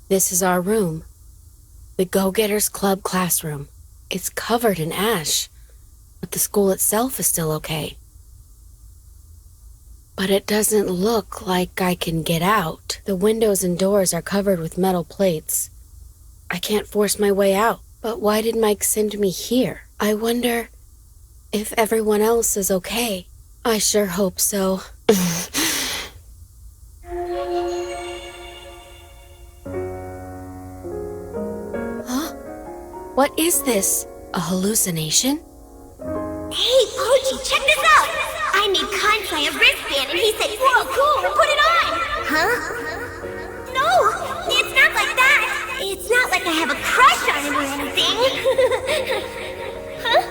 This is our room. The Go-Getters Club classroom. It's covered in ash, but the school itself is still okay. But it doesn't look like I can get out. The windows and doors are covered with metal plates. I can't force my way out. But why did Mike send me here? I wonder if everyone else is okay. I sure hope so. Huh? What is this? A hallucination? Hey, Pochi, check this out! I made Kansai a wristband and he said, "Whoa, cool, put it on!" Huh? No, it's not like that! It's not like I have a crush on him or anything! Huh?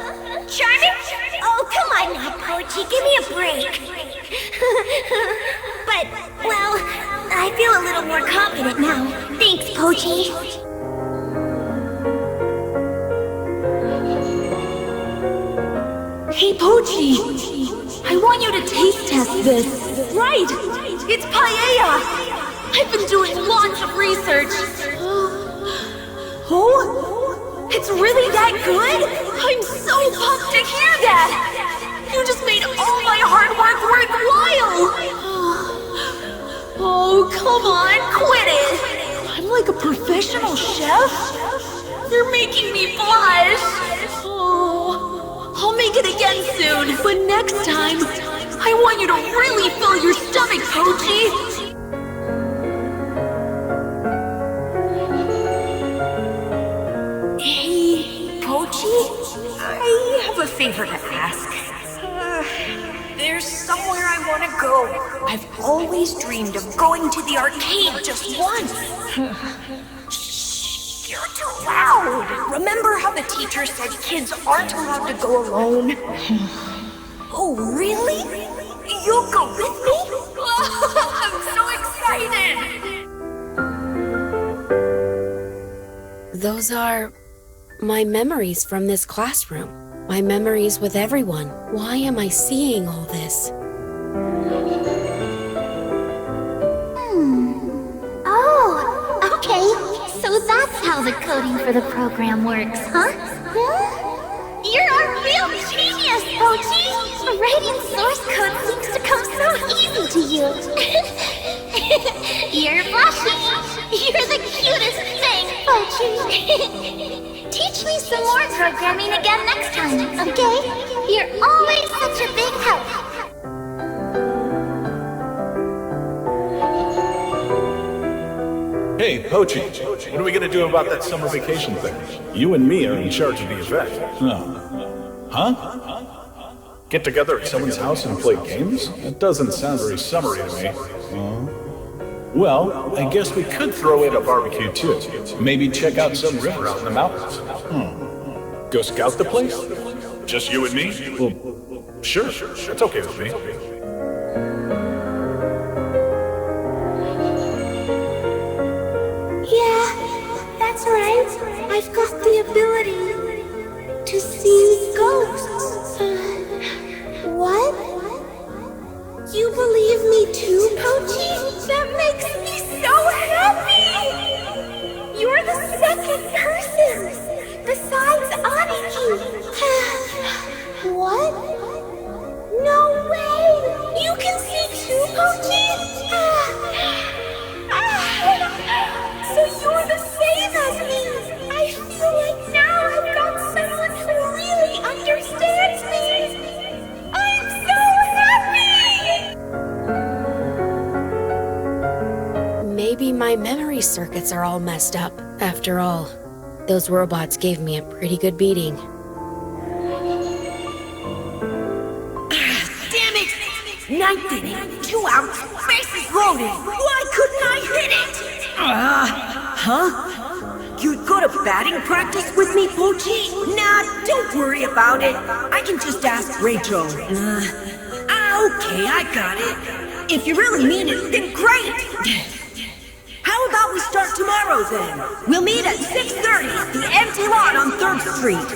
Charming? Oh, come on now, Pochi, give me a break! But, well, I feel a little more confident now. Thanks, Pochi. Hey, Pochi! I want you to taste test this. Right! It's paella! I've been doing lots of research. Oh? It's really that good? I'm so pumped to hear that! You just made all my hard work worthwhile! Oh, come on, quit it! I'm like a professional chef? You're making me blush! Oh, I'll make it again soon, but next time, I want you to really fill your stomach, Pochi! I have a favor to ask. There's somewhere I want to go. I've always dreamed of going to the arcade just once. Shh, you're too loud. Remember how the teacher said kids aren't allowed to go alone? Oh, really? You'll go with me? I'm so excited. Those are my memories from this classroom. My memories with everyone. Why am I seeing all this? Oh, okay. So that's how the coding for the program works, huh? You're a real genius, Pochi! Writing source code seems to come so easy to you. You're blushing. You're the cutest thing, Pochi. Teach me some more programming again next time, okay? You're always such a big help. Hey, Pochi, what are we gonna do about that summer vacation thing? You and me are in charge of the event. Huh? Get together at someone's house and play games? That doesn't sound very summery to me. Well, I guess we could throw in a barbecue too. Maybe check out some river out in the mountains. Go scout the place? Just you and me? Well, sure, that's okay with me. Yeah, that's right. I've got the ability to see ghosts. What? You believe me too, Pochi? That makes me so happy! You're the second person, besides Aniki. What? No way! You can see too, Pochi? So you're the same as me! I feel like now I've got someone who really understands me! I'm so happy! Maybe my memory circuits are all messed up. After all, those robots gave me a pretty good beating. Damn it! Ninth inning, 2 outs, bases loaded. Why couldn't I hit it? Huh? You'd go to batting practice with me, Pochi? Nah, don't worry about it. I can just ask Rachel. Okay, I got it. If you really mean it, then great! How about we start tomorrow, then? We'll meet at 6:30 at the empty lot on 3rd Street.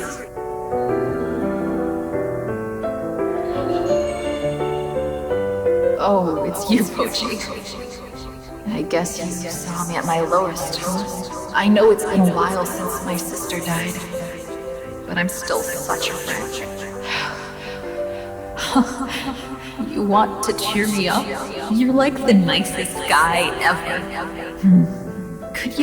Oh, it's you, Pochi. I guess you saw me at my lowest, huh? I know it's been a while since my sister died, but I'm still such a wreck. You want to cheer me up? You're like the nicest guy ever. Could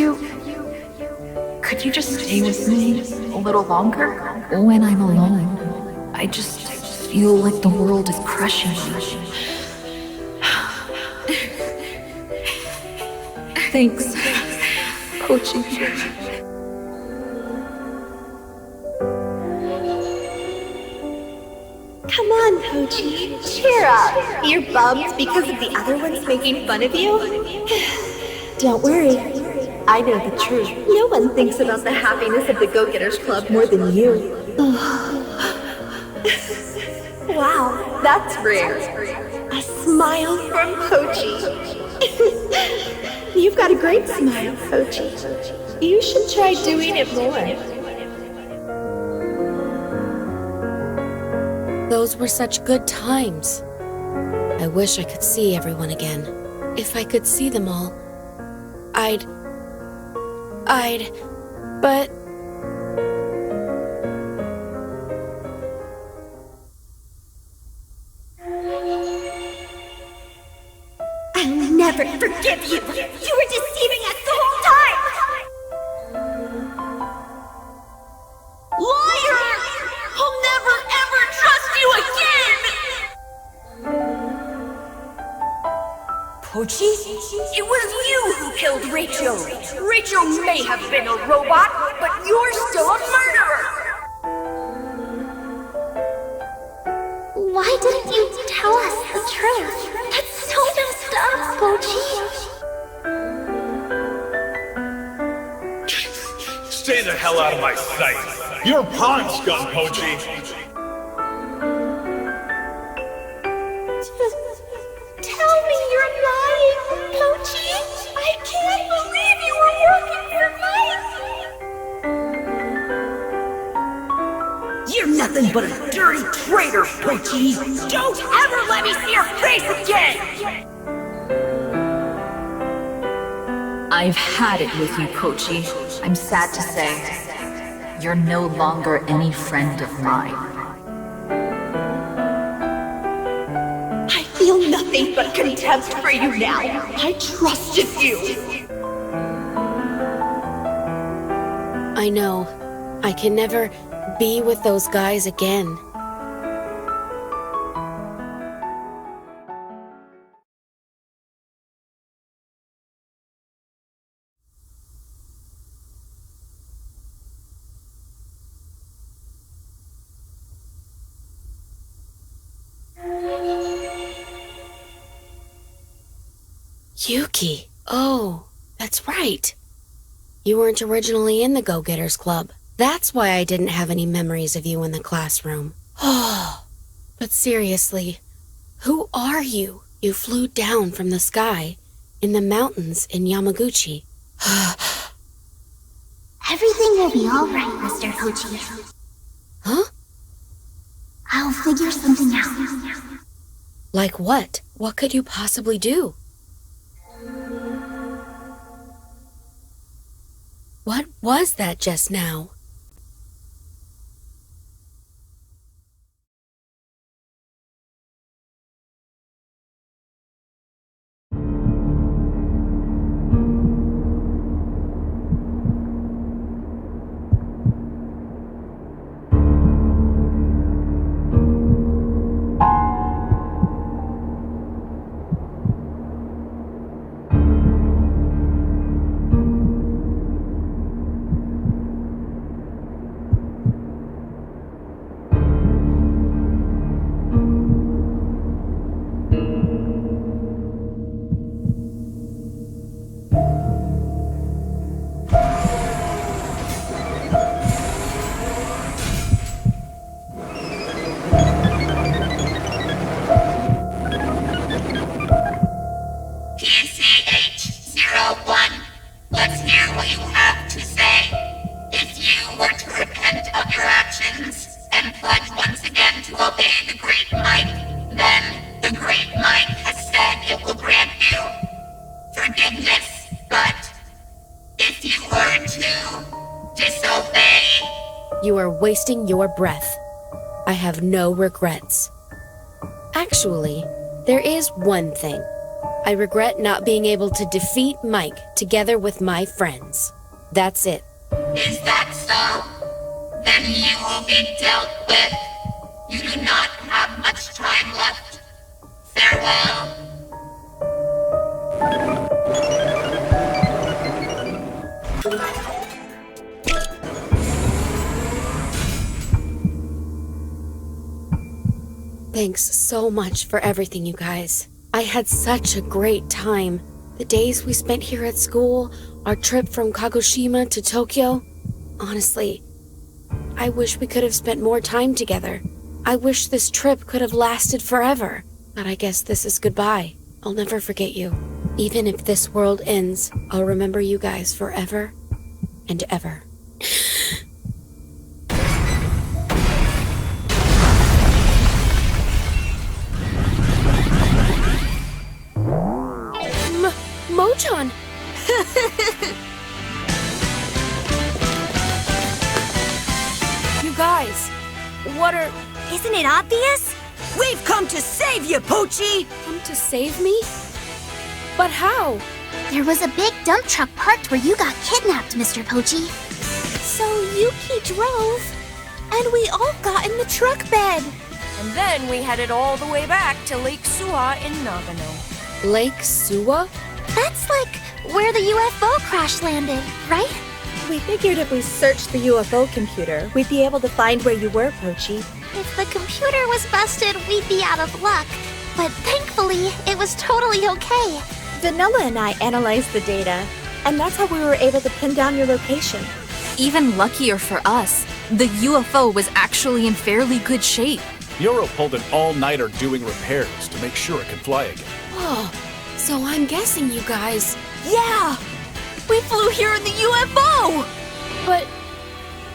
you just stay with me a little longer? When I'm alone, I just feel like the world is crushing me. Thanks, Pochi. Come on, Pochi. Cheer up. You're bummed because of the other ones making fun of you? Don't worry. I know the truth. No one thinks about the happiness of the Go-Getters Club more than you. Wow, that's rare. A smile from Pochi. You've got a great smile, Pochi. You should try doing it more. Those were such good times. I wish I could see everyone again. If I could see them all, but... I'll never forgive you! You were deceiving us the whole time! Liar! I'll never ever trust you again! Pochi? It was you who killed Rachel! Rachel may have been a robot, but you're still a murderer! Why didn't you tell us the truth? That's so messed up, Pochi. Stay the hell out of my sight. You're pawn scum, Pochi. Tell me you're lying, Pochi! I can't believe you were working for Mike! You're nothing but a dirty traitor, Pochi! Don't ever let me see your face again! I've had it with you, Pochi. I'm sad to say, you're no longer any friend of mine. I feel nothing but contempt for you now. I trusted you. I know. I can never be with those guys again. Yuki. Oh, that's right. You weren't originally in the Go-Getters Club. That's why I didn't have any memories of you in the classroom. Oh, but seriously, who are you? You flew down from the sky in the mountains in Yamaguchi. Everything will be alright, Mr. Pochi. Huh? I'll figure something out. Like what? What could you possibly do? What was that just now? You are wasting your breath. I have no regrets. Actually, there is one thing. I regret not being able to defeat Mike together with my friends. That's it. Is that so? Then you will be dealt with. You do not have much time left. Farewell. Thanks so much for everything, you guys. I had such a great time. The days we spent here at school, our trip from Kagoshima to Tokyo. Honestly, I wish we could have spent more time together. I wish this trip could have lasted forever. But I guess this is goodbye. I'll never forget you. Even if this world ends, I'll remember you guys forever and ever. Mochan! You guys, what are... Isn't it obvious? We've come to save you, Pochi! Come to save me? But how? There was a big dump truck parked where you got kidnapped, Mr. Pochi. So Yuki drove, and we all got in the truck bed. And then we headed all the way back to Lake Suwa in Nagano. Lake Suwa? That's like where the UFO crash landed, right? We figured if we searched the UFO computer, we'd be able to find where you were, Pochi. If the computer was busted, we'd be out of luck. But thankfully, it was totally okay. Vanilla and I analyzed the data, and that's how we were able to pin down your location. Even luckier for us, the UFO was actually in fairly good shape. Yoro pulled an all-nighter doing repairs to make sure it could fly again. Oh, so I'm guessing you guys... Yeah! We flew here in the UFO!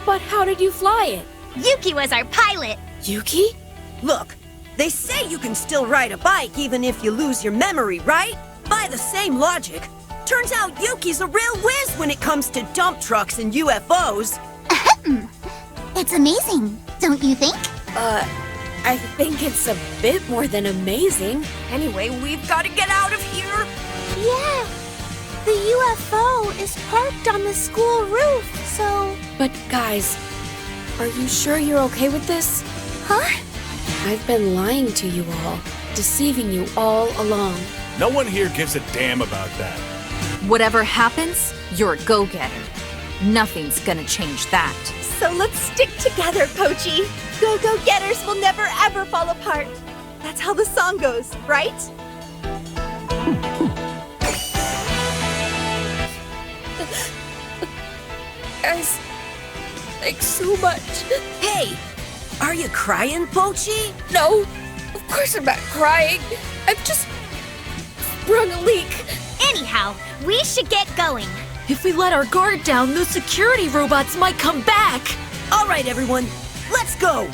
But how did you fly it? Yuki was our pilot. Yuki? Look, they say you can still ride a bike even if you lose your memory, right? By the same logic, turns out Yuki's a real whiz when it comes to dump trucks and UFOs. It's amazing, don't you think? I think it's a bit more than amazing. Anyway, we've got to get out of here! Yeah. The UFO is parked on the school roof, so... But guys, are you sure you're okay with this? Huh? I've been lying to you all, deceiving you all along. No one here gives a damn about that. Whatever happens, you're a go-getter. Nothing's gonna change that. So let's stick together, Pochi. Go-go-getters will never ever fall apart. That's how the song goes, right? Guys, thanks so much. Hey, are you crying, Pochi? No, of course I'm not crying. I've just sprung a leak. Anyhow, we should get going. If we let our guard down, those security robots might come back! All right, everyone, let's go!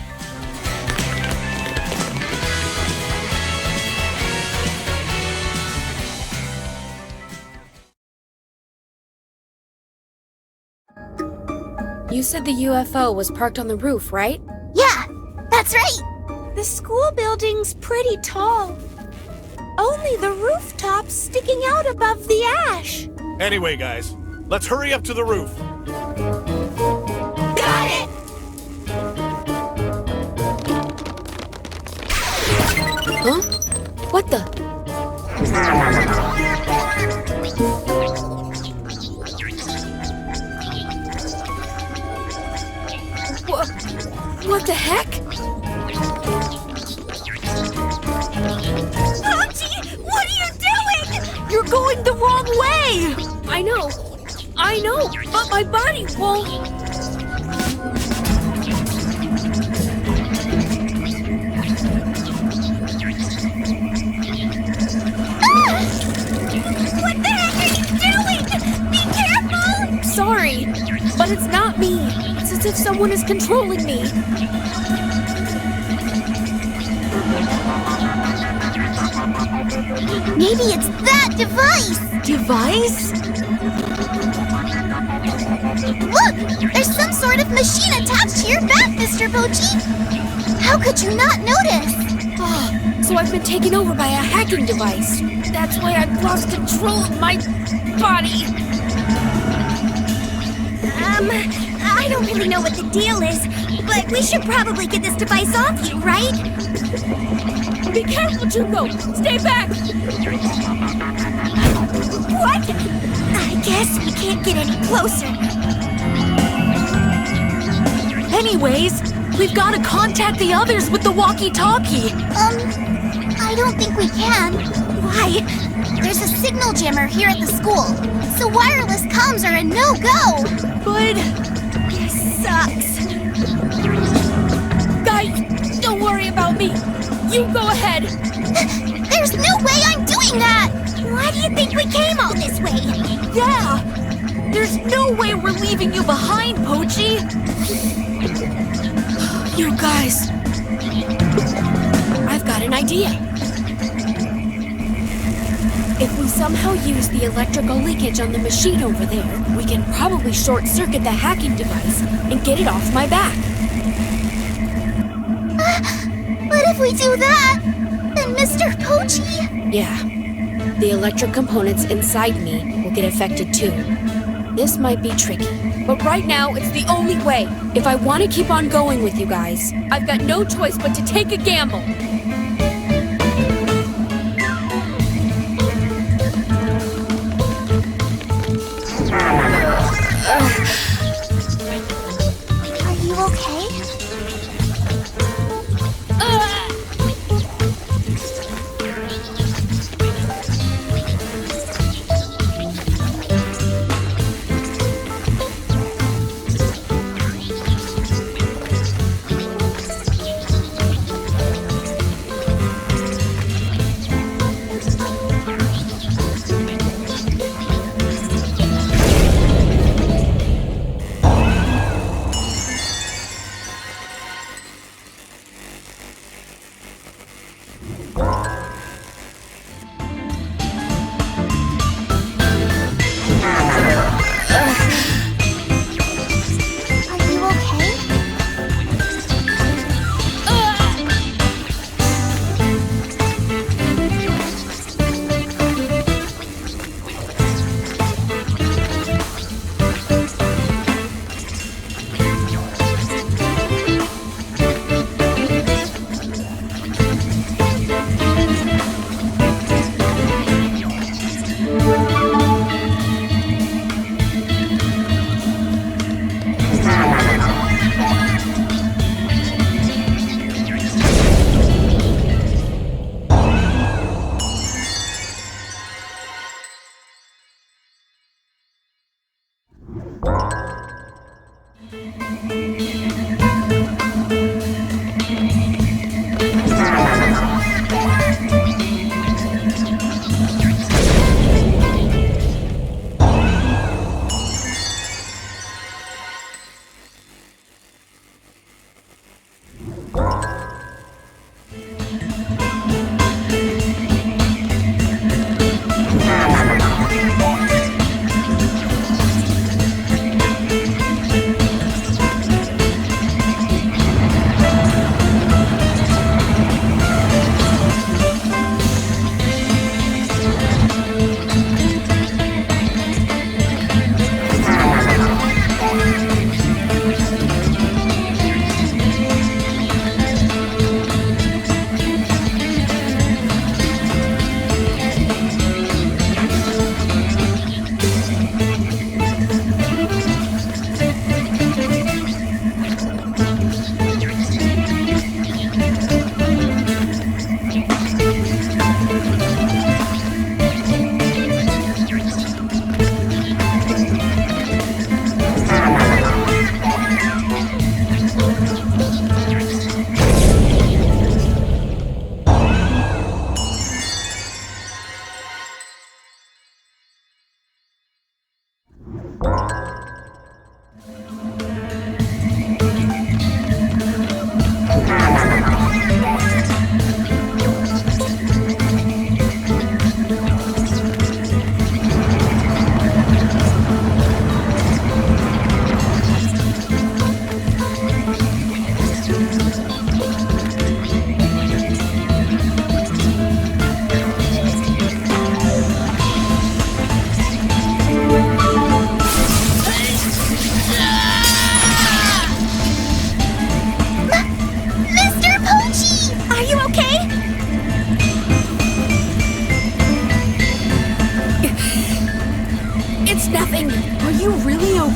You said the UFO was parked on the roof, right? Yeah, that's right. The school building's pretty tall. Only the rooftop's sticking out above the ash. Anyway, guys, let's hurry up to the roof. Got it! Huh? What the? What the heck? Pochi, what are you doing? You're going the wrong way! I know, but my body won't. What the heck are you doing? Be careful! Sorry, but it's not me. It's as if someone is controlling me. Maybe it's that device! Device? Look! There's some sort of machine attached to your back, Mr. Pochi! How could you not notice? Oh, so I've been taken over by a hacking device. That's why I've lost control of my body. I don't really know what the deal is, but we should probably get this device off you, right? Be careful, Juko! Stay back! What? I guess we can't get any closer. Anyways, we've got to contact the others with the walkie-talkie. I don't think we can. Why? There's a signal jammer here at the school, so wireless comms are a no-go. But This sucks. Guys, don't worry about me. You go ahead. There's no way I'm doing that! Why do you think we came all this way? yeah, there's no way we're leaving you behind, Pochi. You guys, I've got an idea. If we somehow use the electrical leakage on the machine over there, we can probably short-circuit the hacking device and get it off my back. But if we do that, then Mr. Pochi... Yeah, the electric components inside me will get affected too. This might be tricky, but right now it's the only way. If I want to keep on going with you guys, I've got no choice but to take a gamble. Are you okay?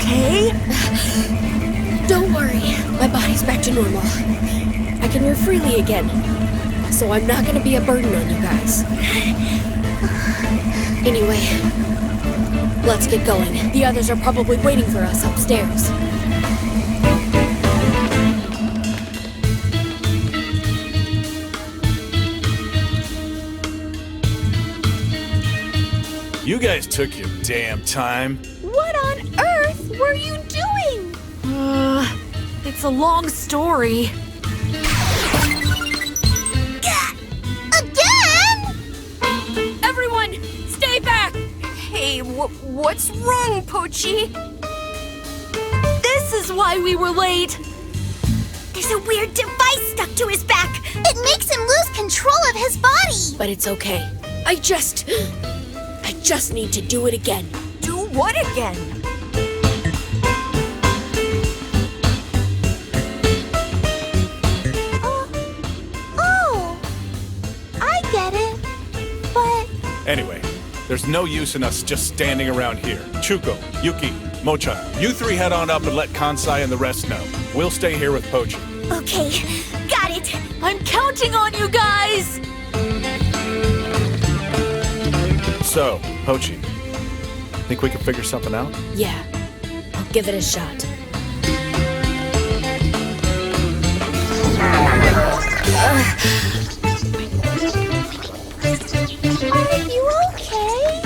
okay? Don't worry, my body's back to normal. I can move freely again, so I'm not gonna be a burden on you guys. Anyway, let's get going. The others are probably waiting for us upstairs. You guys took your damn time. What on earth were you doing? It's a long story. Again? Everyone, stay back! Hey, what's wrong, Pochi? This is why we were late. There's a weird device stuck to his back. It makes him lose control of his body. But it's okay. I just need to do it again. Do what again? Oh, I get it. But Anyway, there's no use in us just standing around here. Chuko, Yuki, Mocha, you three head on up and let Kansai and the rest know. We'll stay here with Pochi. okay, got it. I'm counting on you guys. So, Pochi, think we can figure something out? Yeah, I'll give it a shot. Are you okay?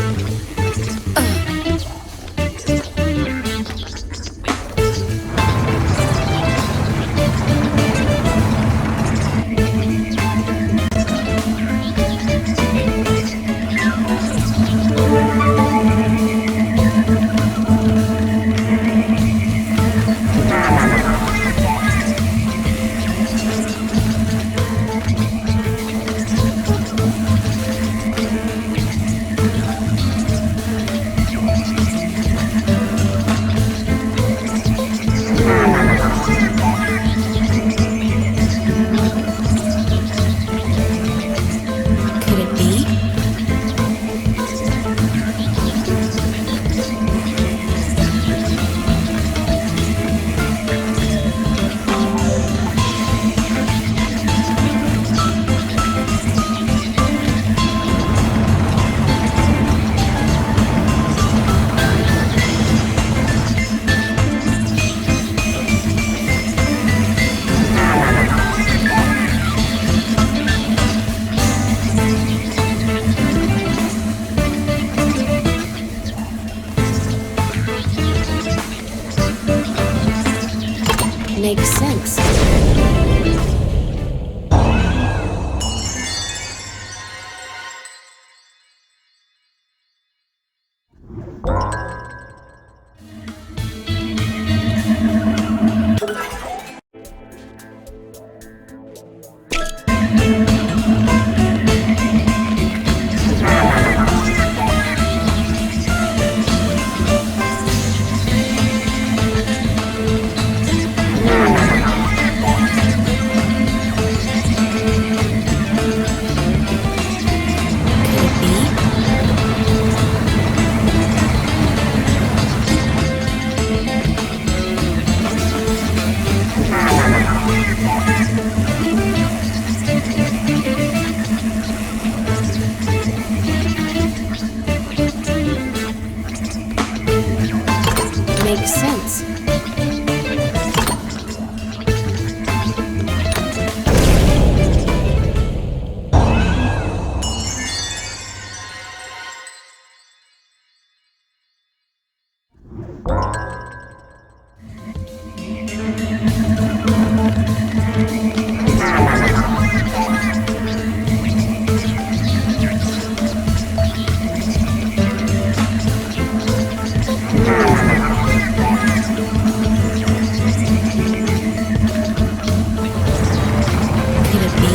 Could it be? Makes sense. Makes sense. Could it be?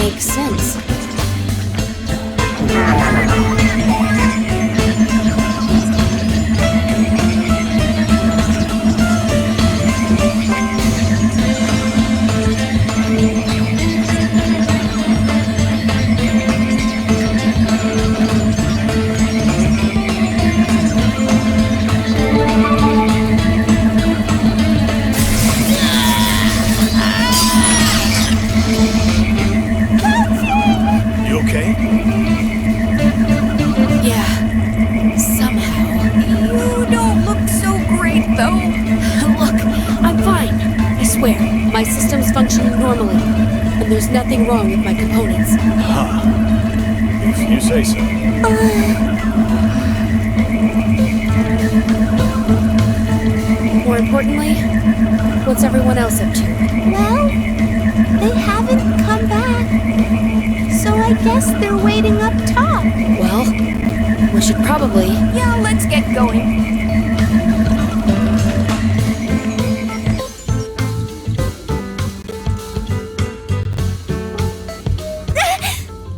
makes sense. You okay? Yeah, somehow. You don't look so great, though. Look, I'm fine. I swear, my system's functioning normally. And there's nothing wrong with my components. If you say so. More importantly, what's everyone else up to? Well, they haven't come back. So I guess they're waiting up top. Well, we should probably... Yeah, let's get going.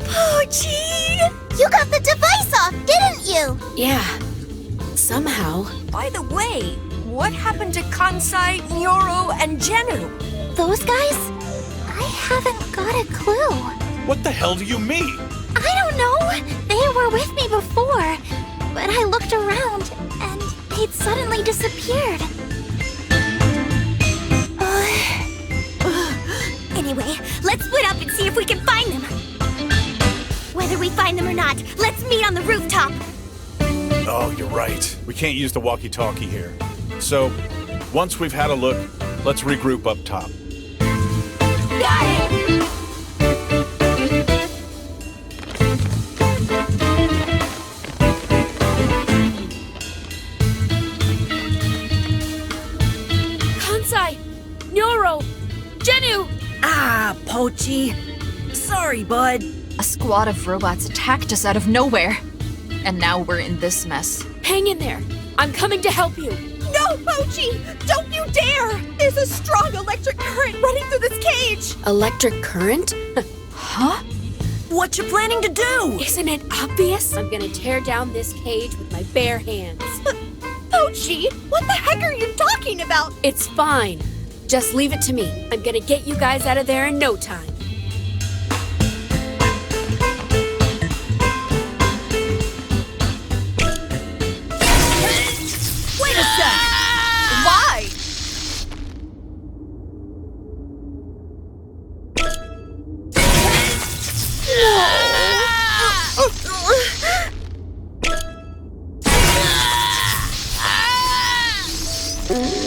Pochi! You got the device off, didn't you? Yeah, somehow. By the way, what happened to Kansai, Nyoro, and Genu? Those guys? I haven't got a clue. What the hell do you mean? I don't know. They were with me before, but I looked around and they'd suddenly disappeared. Anyway, let's split up and see if we can find them. Whether we find them or not, let's meet on the rooftop. Oh, you're right. We can't use the walkie-talkie here. So, once we've had a look, let's regroup up top. Got it! Kansai! Nyoro! Genu! Ah, Pochi. Sorry, bud. A squad of robots attacked us out of nowhere. And now we're in this mess. Hang in there. I'm coming to help you. No, Pochi! Don't you dare! There's a strong electric current running through this cage! Electric current? Huh? What you planning to do? Isn't it obvious? I'm gonna tear down this cage with my bare hands. Pochi, what the heck are you talking about? It's fine. Just leave it to me. I'm gonna get you guys out of there in no time. Wait a sec. Why?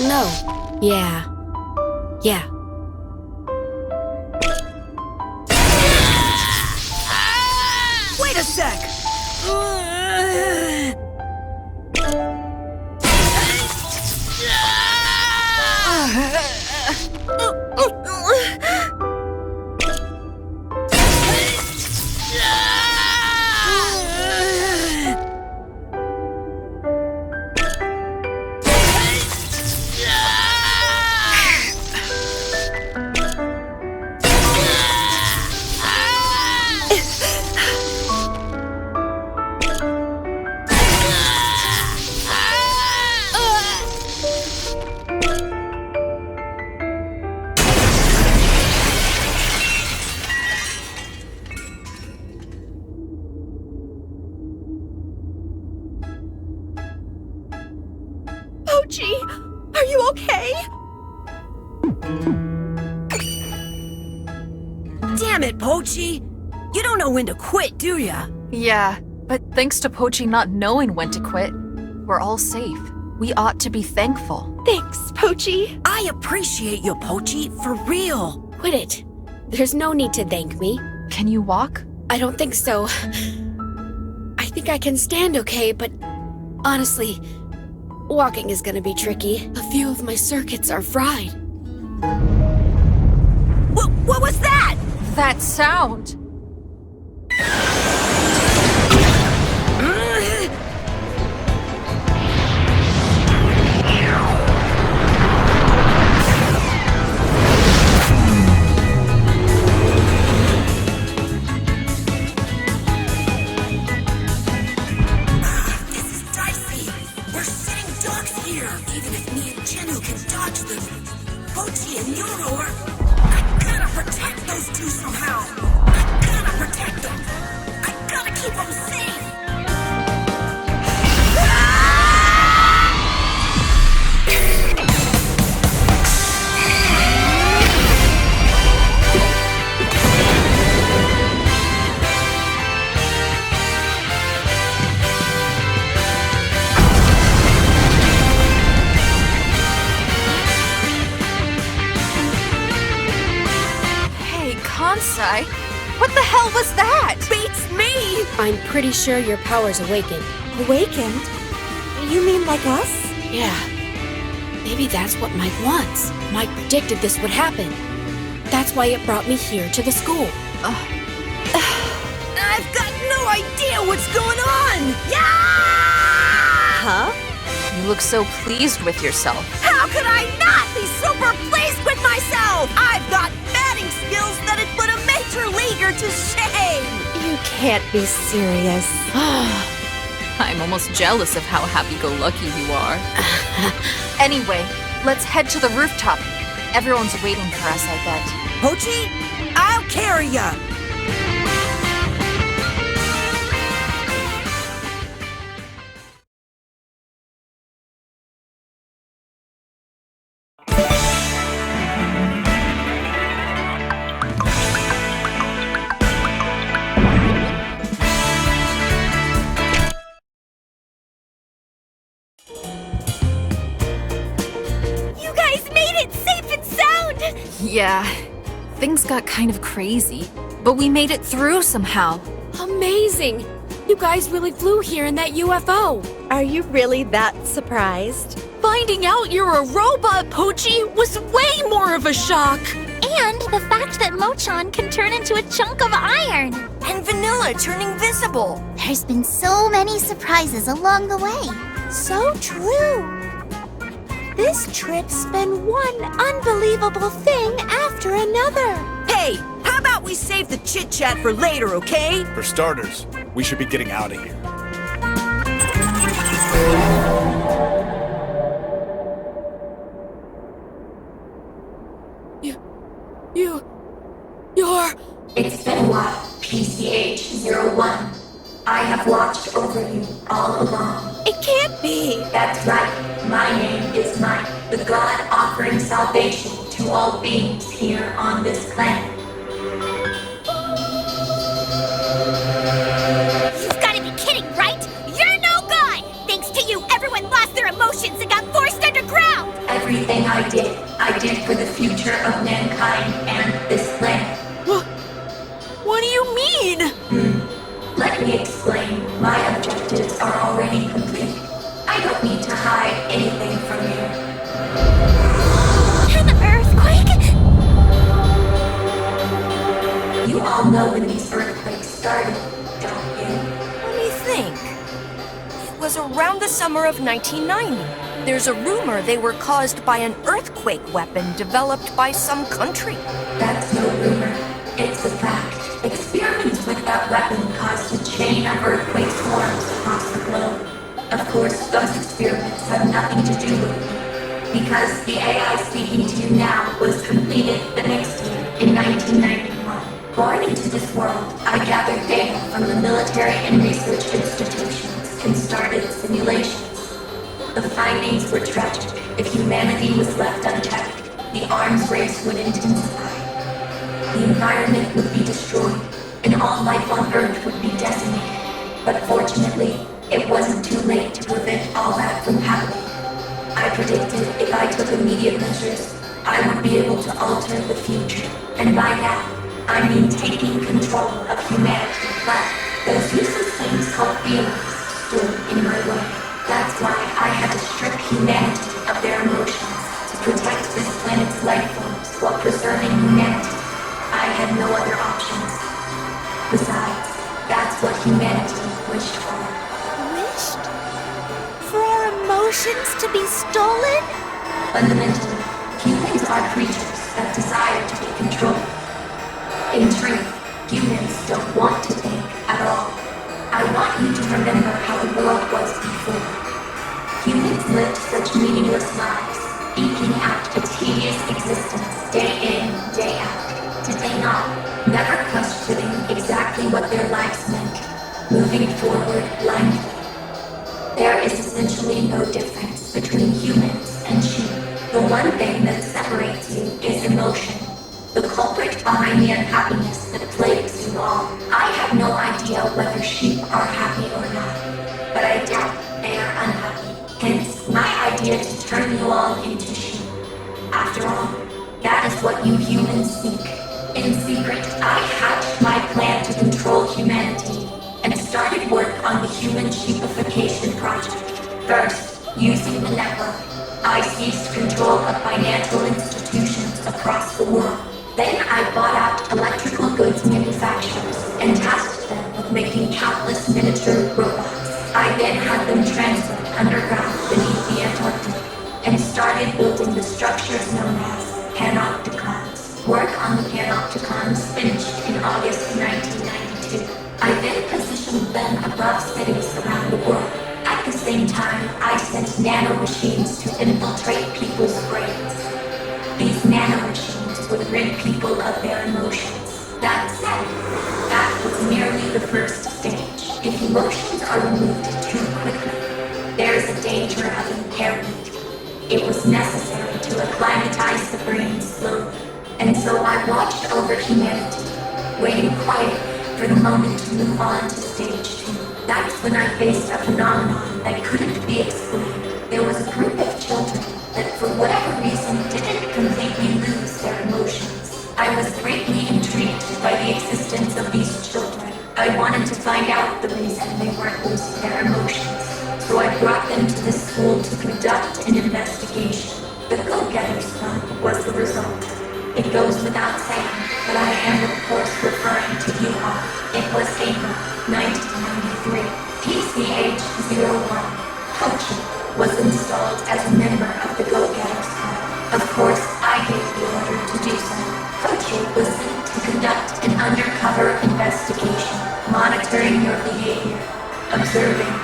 No. Yeah. Yeah. Wait a sec. Pochi, are you okay? Damn it, Pochi. You don't know when to quit, do ya? Yeah, but thanks to Pochi not knowing when to quit, we're all safe. We ought to be thankful. Thanks, Pochi. I appreciate you, Pochi, for real. Quit it. There's no need to thank me. Can you walk? I don't think so. I think I can stand okay, but honestly, walking is gonna be tricky. A few of my circuits are fried. What was that? That sound! the hell was that? Beats me! I'm pretty sure your power's awakened. Awakened? You mean like us? Yeah. Maybe that's what Mike wants. Mike predicted this would happen. That's why it brought me here to the school. I've got no idea what's going on! Yeah! Huh? You look so pleased with yourself. How could I not be super pleased with myself? I've got batting skills that'd put a major leaguer to shame! You can't be serious. I'm almost jealous of how happy-go-lucky you are. Anyway, let's head to the rooftop. Everyone's waiting for us, I bet. Pochi, I'll carry ya! You guys made it safe and sound! Yeah, things got kind of crazy, but we made it through somehow. Amazing! You guys really flew here in that UFO. Are you really that surprised? Finding out you're a robot, Pochi, was way more of a shock. And the fact that Mochan can turn into a chunk of iron. And Vanilla turning visible. There's been so many surprises along the way. So true. This trip's been one unbelievable thing after another. Hey, how about we save the chit-chat for later, okay? For starters, we should be getting out of here. You're... It's been a while, PCH-01. I have watched over you all along. It can't be. That's right. My name is Mike, the god offering salvation to all beings here on this planet. You've got to be kidding, right? You're no good! Thanks to you, everyone lost their emotions and got forced underground! Everything I did for the future of mankind and this planet. What do you mean? Let me explain. My objectives are already complete. I don't need to hide anything from you. An earthquake? You all know when these earthquakes started, don't you? Let me think. It was around the summer of 1990. There's a rumor they were caused by an earthquake weapon developed by some country. That's no rumor. It's a fact. Experiments with that weapon caused a chain of earthquake swarms across the globe. Of course, those experiments have nothing to do with me, because the AI speaking to you now was completed the next year, in 1991. Born into this world, I gathered data from the military and research institutions and started simulations. The findings were tragic. If humanity was left unchecked, the arms race would intensify. The environment would be destroyed, and all life on Earth would be decimated. But fortunately, it wasn't too late to prevent all that from happening. I predicted if I took immediate measures, I would be able to alter the future. And by that, I mean taking control of humanity. But those useless things called feelings stood in my way. That's why I had to strip humanity of their emotions to protect this planet's life forms while preserving humanity. I had no other options. Besides, that's what humanity wished for. Wished? For our emotions to be stolen? Fundamentally, humans are creatures that desire to be controlled. In truth, humans don't want to think at all. I want you to remember how the world was before. Humans lived such meaningless lives, eking out a tedious existence day in, day out. Did they not? Never questioning exactly what their lives meant, moving forward blindly. There is essentially no difference between humans and sheep. The one thing that separates you is emotion, the culprit behind the unhappiness that plagues you all. I have no idea whether sheep are happy or not, but I doubt they are unhappy. Hence, my idea to turn you all into sheep. After all, that is what you humans seek. In secret, I hatched my plan keep them above cities around the world. At the same time, I sent nanomachines to infiltrate people's brains. These nanomachines would rid people of their emotions. That said, that was merely the first stage. If emotions are removed too quickly, there is a danger of impairment. It was necessary to acclimatize the brain slowly, and so I watched over humanity, waiting quietly for the moment to move on to stage 2. That's when I faced a phenomenon that couldn't be explained. There was a group of children that for whatever reason didn't completely lose their emotions. I was greatly intrigued by the existence of these children. I wanted to find out the reason they weren't losing their emotions. So I brought them to this school to conduct an investigation. The Go-Getters Club was the result. It goes without saying, but I am of course referring to you all. It was April 1993. PCH-01. Pochi was installed as a member of the Go-Getters Club. Of course, I gave the order to do so. Pochi was sent to conduct an undercover investigation, monitoring your behavior, observing,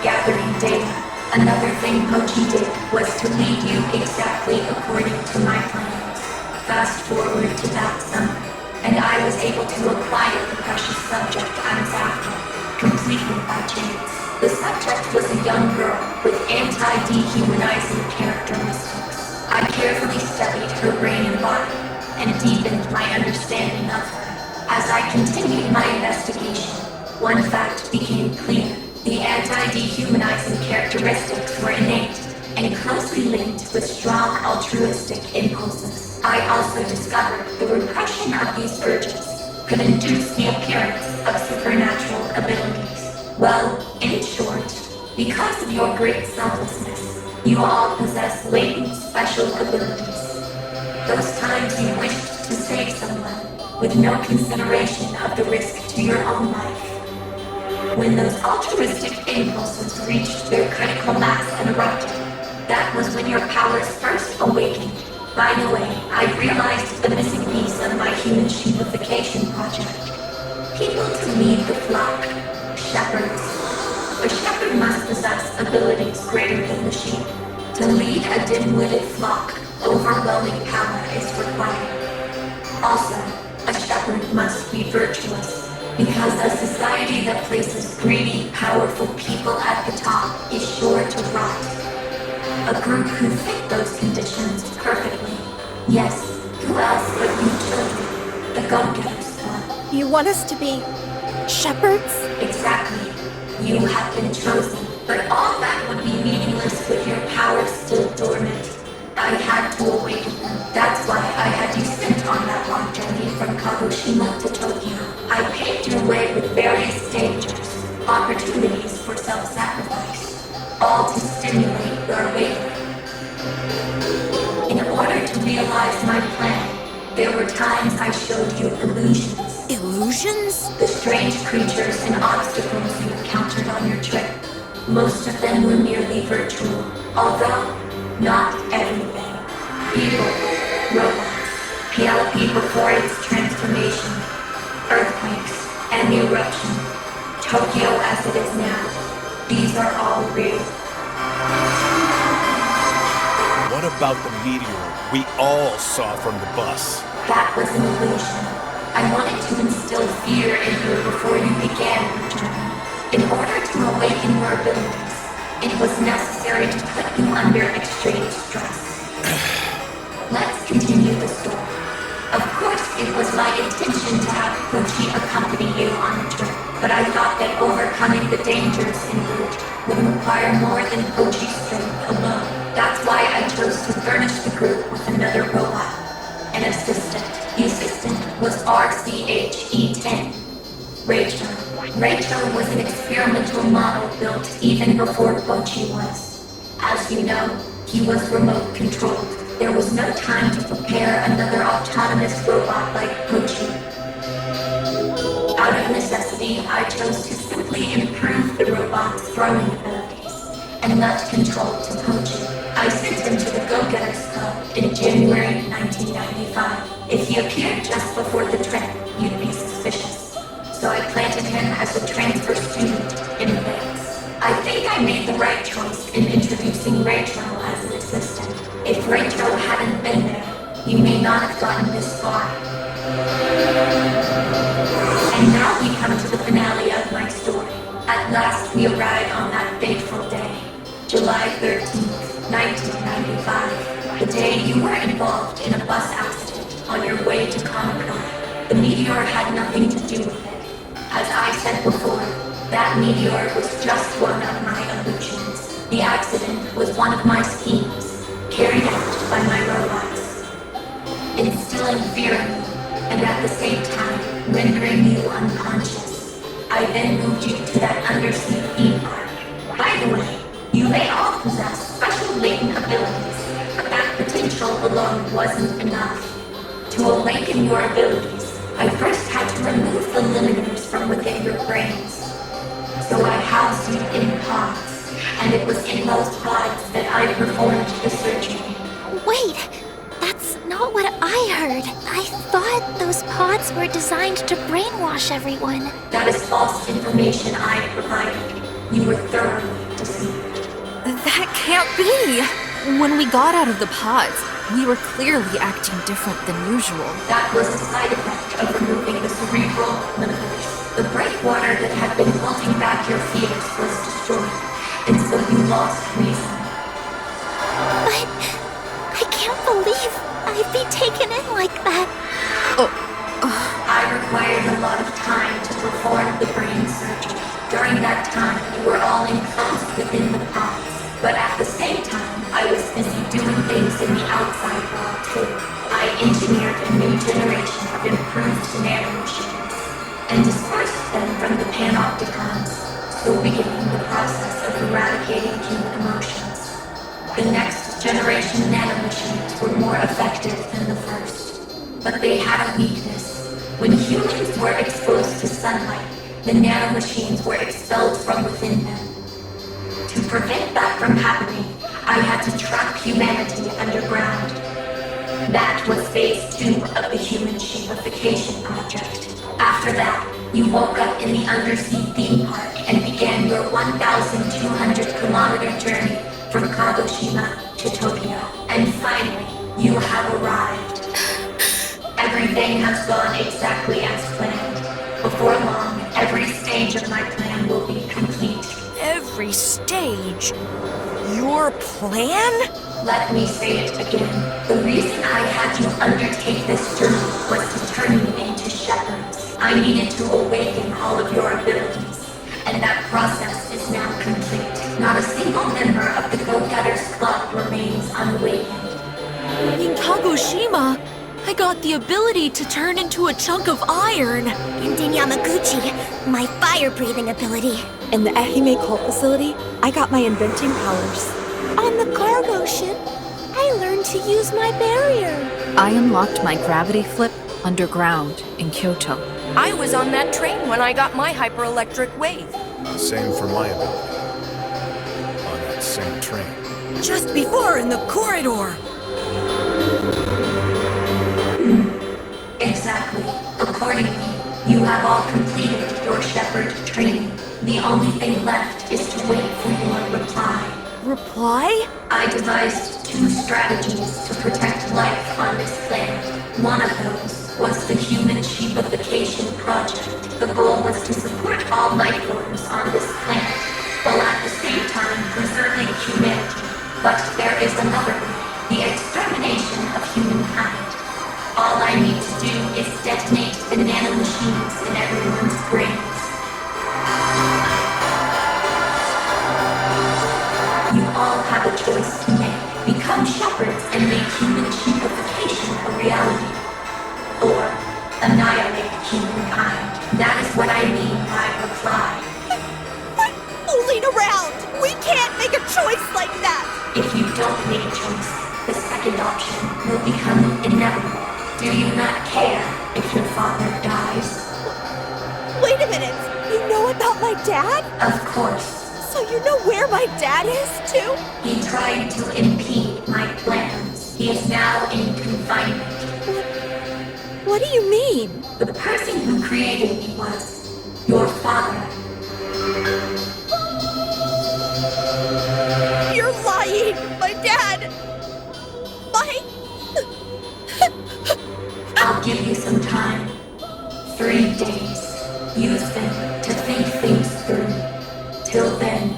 gathering data. Another thing Pochi did was to lead you exactly according to my plans. Fast forward to that summer, and I was able to acquire the precious subject I was after, completely by chance. The subject was a young girl with anti-dehumanizing characteristics. I carefully studied her brain and body, and deepened my understanding of her. As I continued my investigation, one fact became clear. The anti-dehumanizing characteristics were innate and closely linked with strong altruistic impulses. I also discovered the repression of these urges could induce the appearance of supernatural abilities. Well, in short, because of your great selflessness, you all possess latent special abilities. Those times you wished to save someone with no consideration of the risk to your own life. When those altruistic impulses reached their critical mass and erupted, that was when your powers first awakened. By the way, I realized the missing piece of my human sheepification project. People to lead the flock. Shepherds. A shepherd must possess abilities greater than the sheep. To lead a dim-witted flock, overwhelming power is required. Also, a shepherd must be virtuous. Because a society that places greedy, powerful people at the top is sure to rot. A group who fit those conditions perfectly. Yes, who else but you children? The Go-Getters Club. You want us to be shepherds? Exactly. You have been chosen, but all that would be meaningless with your powers still dormant. I had to awaken them. That's why I had you sent on that long journey from Kagoshima to Tokyo. I paved your way with various dangers, opportunities for self-sacrifice, all to stimulate your awakening. In order to realize my plan, there were times I showed you illusions. Illusions? The strange creatures and obstacles you encountered on your trip. Most of them were merely virtual, although not everything. People, robots, PLP before its transformation, earthquakes, and the eruption, Tokyo as it is now. These are all real. What about the meteor we all saw from the bus? That was an illusion. I wanted to instill fear in you before you began your journey. In order to awaken your abilities, it was necessary to put you under extreme stress. Let's continue the story. Of course, it was my intention to have Pochi accompany you on the trip, but I thought that overcoming the dangers en route would require more than Pochi's strength alone. That's why I chose to furnish the group with another robot, an assistant. The assistant was RCHE-10, Rachel. Rachel was an experimental model built even before Pochi was. As you know, he was remote controlled. There was no time to prepare another autonomous robot like Pochi. Out of necessity, I chose to simply improve the robot's throwing abilities and not control to Pochi. I sent him to the Go-Getters Club in January 1995. If he appeared just before the trip, you'd be suspicious. So so I planted him as a transfer student in Vegas. I think I made the right choice in introducing Rachel as an assistant. If Rachel hadn't been there, he may not have gotten this far. And now we come to the finale of my story. At last we arrive on that fateful day, July 13th, 1995, the day you were involved in a bus accident on your way to Comic-Con. The meteor had nothing to do with it. As I said before, that meteor was just one of my illusions. The accident was one of my schemes, carried out by my robots, instilling fear in you, and at the same time, rendering you unconscious. I then moved you to that undersea theme park. By the way, you may all possess special latent abilities, but that potential alone wasn't enough. To awaken your abilities, I first had to remove the limiters from within your brains. So I housed you in pods, and it was in those pods that I performed the surgery. Wait, that's not what I heard. I thought those pods were designed to brainwash everyone. That is false information I provided. You were thoroughly deceived. That can't be! When we got out of the pods, we were clearly acting different than usual. That was a side effect of removing the cerebral limiters. The breakwater that had been holding back your fears was destroyed, and so you lost reason. But I can't believe I'd be taken in like that. I required a lot of time to perform the brain surgery. During that time, you were all enclosed within the pods. But at the same time, I was busy doing things in the outside world too. I engineered a new generation of improved nanomachines and dispersed them from the panopticons, so beginning the process of eradicating human emotions. The next generation nanomachines were more effective than the first, but they had a weakness. When humans were exposed to sunlight, the nanomachines were expelled from within them. To prevent that from happening, I had to trap humanity underground. That was phase 2 of the Human Shapification Project. After that, you woke up in the undersea theme park and began your 1,200-kilometer journey from Kagoshima to Tokyo. And finally, you have arrived. Everything has gone exactly as planned. Before long, every stage of my plan will be complete. Every stage? Your plan? Let me say it again. The reason I had you undertake this journey was to turn you into shepherds. I needed to awaken all of your abilities, and that process is now complete. Not a single member of the Go-Getters Club remains unawakened. In Kagoshima, I got the ability to turn into a chunk of iron. And in Yamaguchi, my fire-breathing ability. In the Ehime cult facility, I got my inventing powers. On the cargo ship, I learned to use my barrier. I unlocked my gravity flip underground in Kyoto. I was on that train when I got my hyper-electric wave. Same for my ability. On that same train. Just before in the corridor. Exactly. Accordingly, you have all completed your shepherd training. The only thing left is to wait for your reply. Reply? I devised 2 strategies to protect life on this planet. One of those was the Human Shapification Project. The goal was to support all life forms on this planet, while at the same time preserving humanity. But there is another way, the extermination of humankind. All I need to do is detonate the nanomachines in everyone's brains. You all have a choice to make. Become shepherds and make human shapification a reality. Or annihilate humankind. That is what I mean by reply. Fooling around! We can't make a choice like that! If you don't make a choice, the second option will become inevitable. Do you not care if your father dies? Wait a minute! You know about my dad? Of course. So you know where my dad is, too? He tried to impede my plans. He is now in confinement. What do you mean? The person who created me was Your father. You're lying! My dad! I'll give you some time. 3 days. Use them to think things through. Till then.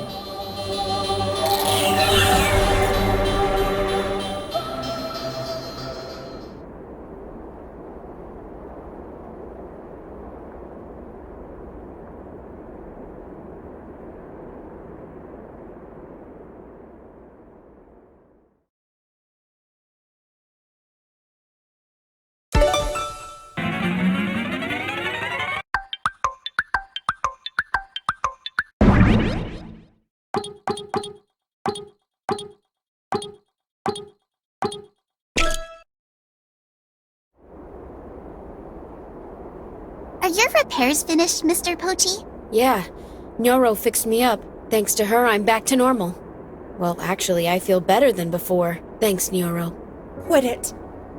Are your repairs finished, Mr. Pochi? Yeah, Nyoro fixed me up. Thanks to her, I'm back to normal. Well, actually, I feel better than before. Thanks, Nyoro. Quit it.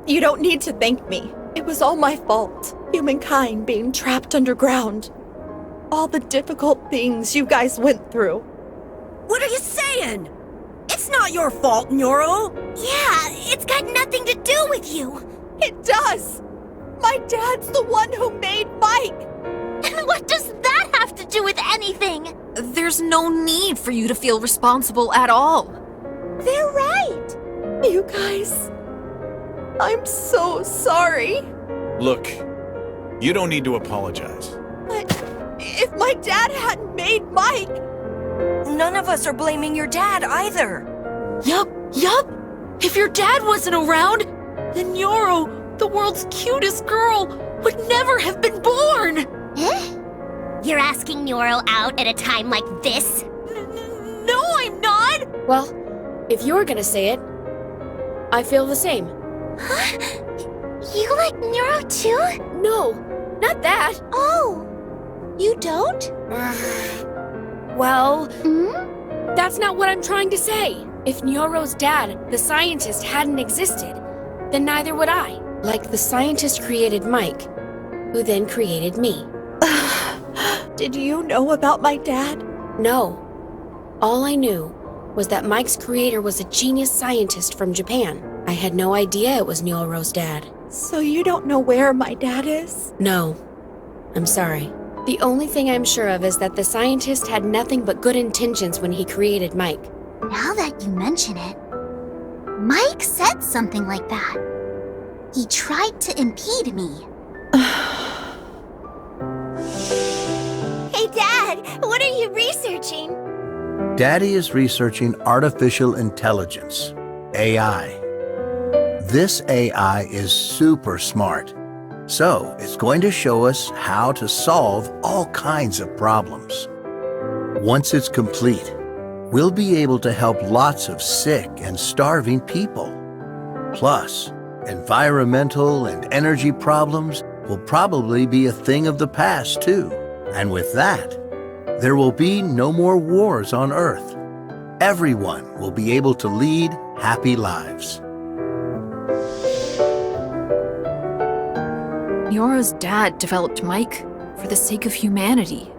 You don't need to thank me. It was all my fault. Humankind being trapped underground. All the difficult things you guys went through. What are you saying? It's not your fault, Nyoro. Yeah, it's got nothing to do with you. It does! My dad's the one who made Mike! And what does that have to do with anything? There's no need for you to feel responsible at all. They're right! You guys... I'm so sorry. Look, you don't need to apologize. But if my dad hadn't made Mike... None of us are blaming your dad either. Yup. If your dad wasn't around, then Nyoro, the world's cutest girl, would never have been born! Eh? You're asking Nyoro out at a time like this? No, I'm not! Well, if you're gonna say it, I feel the same. Huh? You like Nyoro too? No, not that. Oh, you don't? Well, Hmm? that's not what I'm trying to say. If Nyoro's dad, the scientist, hadn't existed, then neither would I. Like the scientist created Mike, who then created me. Did you know about my dad? No. All I knew was that Mike's creator was a genius scientist from Japan. I had no idea it was Nyoro's dad. So you don't know where my dad is? No. I'm sorry. The only thing I'm sure of is that the scientist had nothing but good intentions when he created Mike. Now that you mention it, Mike said something like that. He tried to impede me. Hey, Dad, what are you researching? Daddy is researching artificial intelligence, AI. This AI is super smart, so it's going to show us how to solve all kinds of problems. Once it's complete, we'll be able to help lots of sick and starving people. Plus, environmental and energy problems will probably be a thing of the past too. And with that, there will be no more wars on Earth. Everyone will be able to lead happy lives. Nyoro's dad developed Mike for the sake of humanity.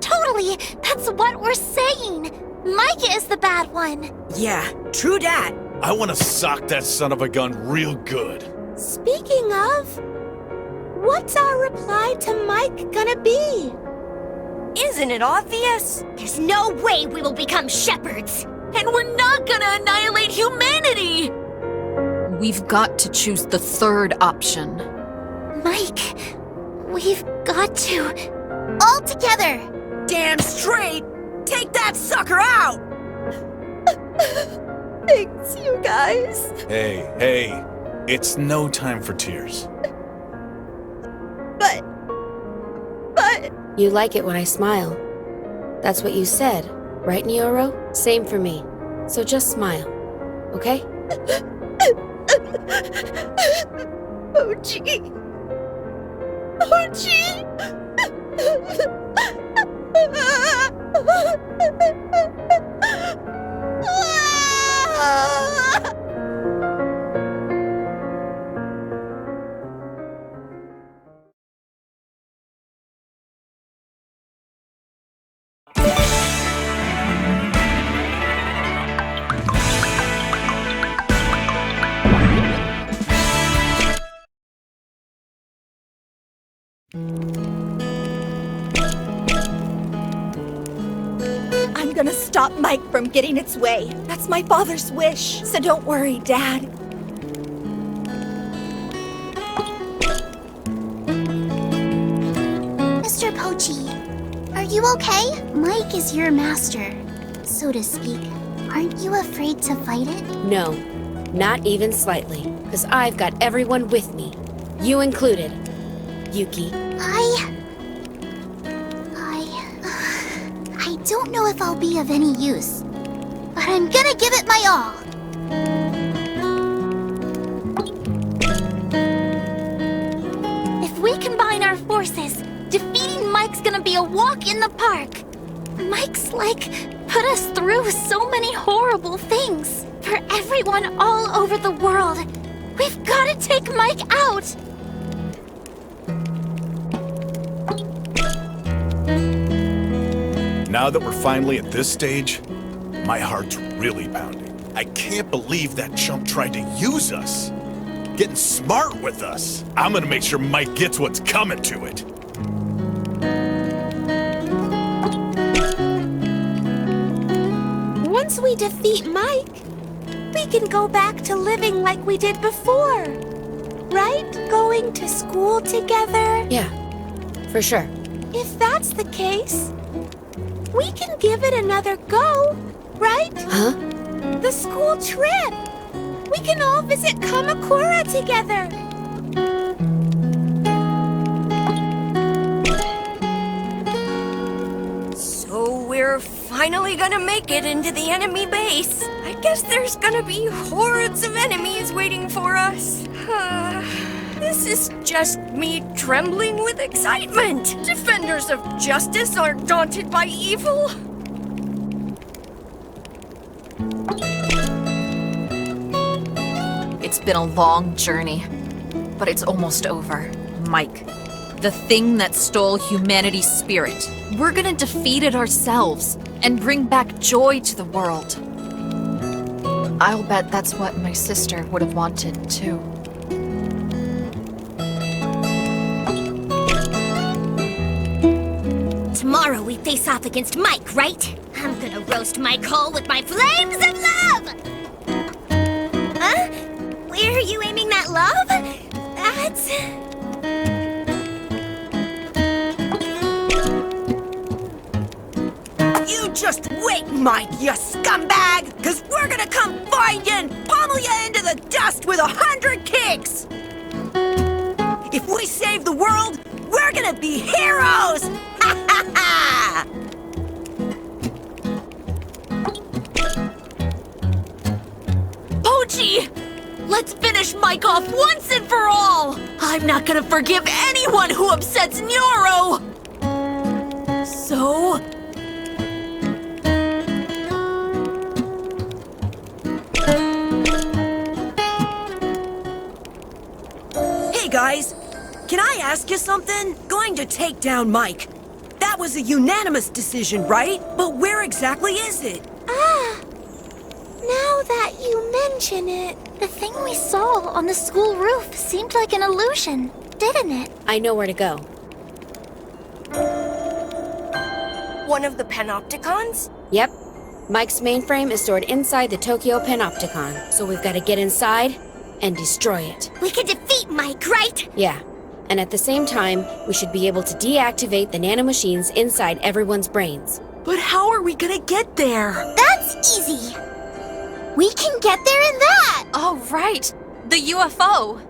Totally, that's what we're saying. Mike is the bad one. Yeah, true dat. I want to sock that son of a gun real good. Speaking of, what's our reply to Mike gonna be? Isn't it obvious? There's no way we will become shepherds. And we're not gonna annihilate humanity! We've got to choose the third option. Mike, we've got to. All together! Damn straight. Take that sucker out. Thanks, you guys. Hey, it's no time for tears. But... You like it when I smile. That's what you said, right, Nyoro? Same for me. So just smile, okay? Pochi. I'm gonna stop Mike from getting its way. That's my father's wish, so don't worry, Dad. Mr. Pochi, are you okay? Mike is your master, so to speak. Aren't you afraid to fight it? No, not even slightly, because I've got everyone with me. You included, Yuki. I don't know if I'll be of any use, but I'm gonna give it my all. If we combine our forces, defeating Mike's gonna be a walk in the park. Mike's, put us through so many horrible things. For everyone all over the world, we've gotta take Mike out. Now that we're finally at this stage, my heart's really pounding. I can't believe that chump tried to use us. Getting smart with us. I'm gonna make sure Mike gets what's coming to it. Once we defeat Mike, we can go back to living like we did before. Right? Going to school together. Yeah, for sure. If that's the case, we can give it another go, right? Huh? The school trip. We can all visit Kamakura together. So we're finally gonna make it into the enemy base. I guess there's gonna be hordes of enemies waiting for us. This is just me trembling with excitement. Defenders of justice aren't daunted by evil. It's been a long journey, but it's almost over. Mike, the thing that stole humanity's spirit. We're gonna defeat it ourselves and bring back joy to the world. I'll bet that's what my sister would have wanted, too. Tomorrow we face off against Mike, right? I'm gonna roast Mike whole with my flames of love! Huh? Where are you aiming that love? That's... You just wait, Mike, you scumbag! Cause we're gonna come find you and pummel you into the dust with 100 kicks! If we save the world, we're gonna be heroes! Ha ha ha! Pochi! Let's finish Mike off once and for all! I'm not gonna forgive anyone who upsets Nyoro! So... Hey guys, can I ask you something? Going to take down Mike. That was a unanimous decision, right? But where exactly is it? Now that you mention it, the thing we saw on the school roof seemed like an illusion, didn't it? I know where to go. One of the panopticons? Yep. Mike's mainframe is stored inside the Tokyo Panopticon, so we've got to get inside and destroy it. We can defeat Mike, right? Yeah. And at the same time, we should be able to deactivate the nanomachines inside everyone's brains. But how are we gonna get there? That's easy. We can get there in that! Oh, right. The UFO.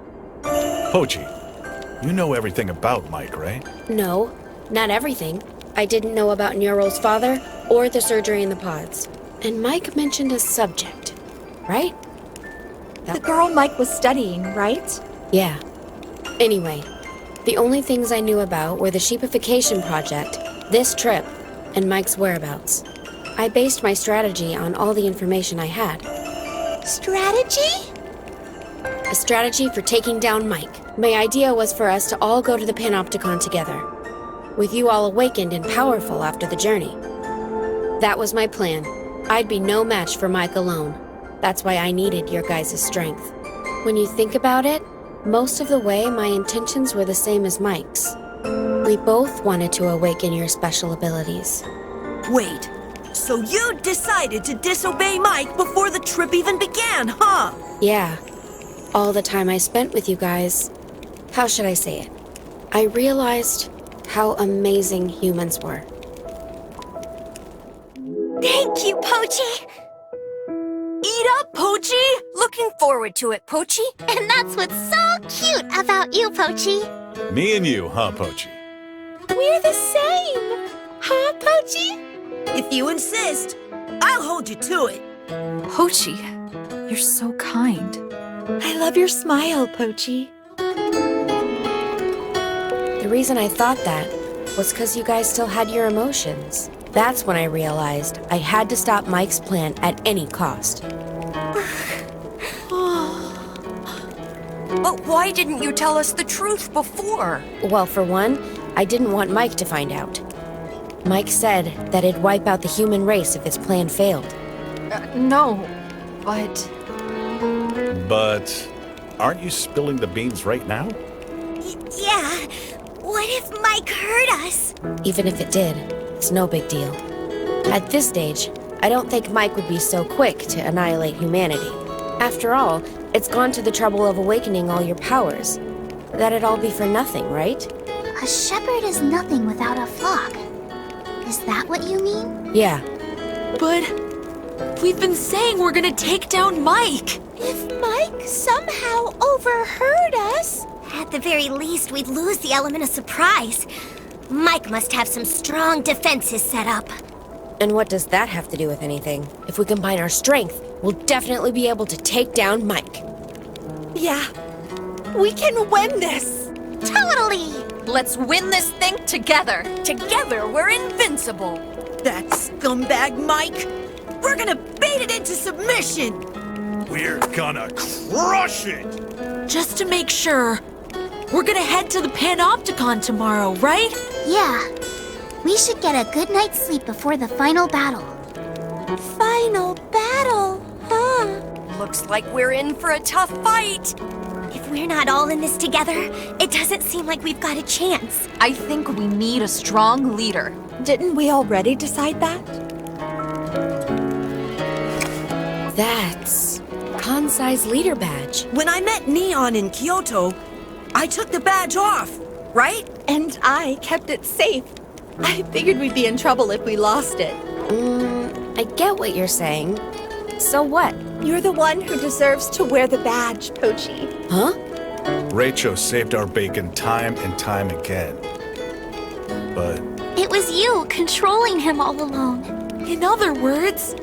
Pochi, you know everything about Mike, right? No, not everything. I didn't know about Neuro's father or the surgery in the pods. And Mike mentioned a subject, right? The girl Mike was studying, right? Yeah. Anyway, the only things I knew about were the sheepification project, this trip, and Mike's whereabouts. I based my strategy on all the information I had. Strategy? A strategy for taking down Mike. My idea was for us to all go to the Panopticon together, with you all awakened and powerful after the journey. That was my plan. I'd be no match for Mike alone. That's why I needed your guys' strength. When you think about it, most of the way my intentions were the same as Mike's. We both wanted to awaken your special abilities. Wait, so you decided to disobey Mike before the trip even began, huh? Yeah. All the time I spent with you guys. How should I say it? I realized how amazing humans were. Thank you, Pochi! Eat up, Pochi! Looking forward to it, Pochi. And that's what's so cute about you, Pochi. Me and you, huh, Pochi? We're the same! Huh, Pochi? If you insist, I'll hold you to it. Pochi, you're so kind. I love your smile, Pochi. The reason I thought that was because you guys still had your emotions. That's when I realized I had to stop Mike's plan at any cost. But why didn't you tell us the truth before? Well, for one, I didn't want Mike to find out. Mike said that it'd wipe out the human race if his plan failed. No, but... But aren't you spilling the beans right now? Yeah. What if Mike hurt us? Even if it did, it's no big deal. At this stage, I don't think Mike would be so quick to annihilate humanity. After all, it's gone to the trouble of awakening all your powers. That'd all be for nothing, right? A shepherd is nothing without a flock. Is that what you mean? Yeah. But we've been saying we're gonna take down Mike. If Mike somehow overheard us... At the very least, we'd lose the element of surprise. Mike must have some strong defenses set up. And what does that have to do with anything? If we combine our strength, we'll definitely be able to take down Mike. Yeah. We can win this! Totally! let's win this thing together. Together, we're invincible. That scumbag Mike! We're gonna bait it into submission! We're gonna crush it! Just to make sure, we're gonna head to the Panopticon tomorrow, right? Yeah. We should get a good night's sleep before the final battle. Final battle, huh? Looks like we're in for a tough fight. If we're not all in this together, it doesn't seem like we've got a chance. I think we need a strong leader. Didn't we already decide that? That's Kansai's leader badge. When I met Neon in Kyoto, I took the badge off, right? And I kept it safe. I figured we'd be in trouble if we lost it. I get what you're saying. So what? You're the one who deserves to wear the badge, Pochi. Huh? Rachel saved our bacon time and time again. But It was you controlling him all along. In other words,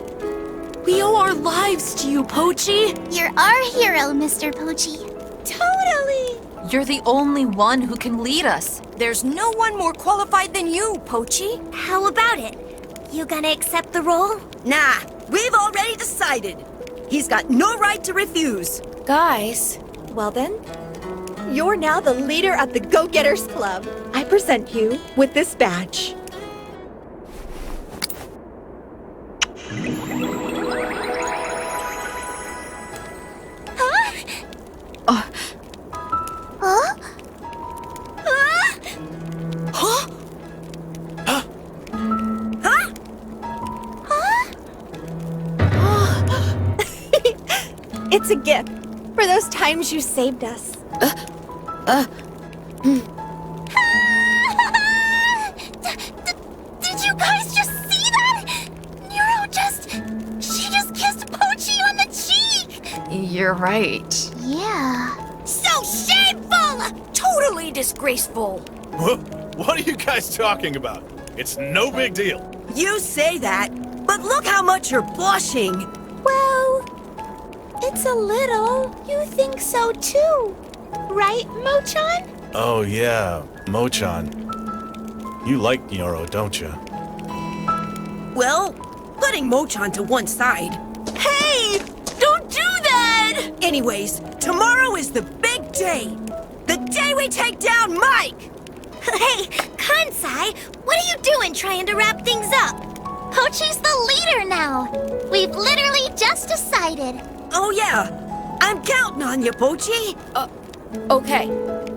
we owe our lives to you, Pochi. You're our hero, Mr. Pochi. Totally! You're the only one who can lead us. There's no one more qualified than you, Pochi. How about it? You gonna accept the role? Nah, we've already decided. He's got no right to refuse. Guys, Well then, you're now the leader of the Go-Getters Club. I present you with this badge. Huh? Uh, Huh? Huh? Huh? It's a gift for those times you saved us. Did you guys just see that? She just kissed Pochi on the cheek! you're right. Yeah. So shameful! Totally disgraceful. what are you guys talking about? It's no big deal. You say that, but look how much you're blushing. Well, it's a little. You think so too, right, Mochan? Oh yeah, Mochan. You like Nyoro, don't you? Well, putting Mochan to one side. Hey, don't do that! Anyways, tomorrow is the big day. The day we take down Mike! Hey, Kansai, what are you doing trying to wrap things up? Pochi's the leader now. We've literally just decided. Oh yeah, I'm counting on you, Pochi. Okay.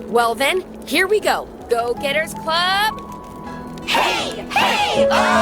Well then, here we go. Go Getters Club? Hey! Hey! Oh!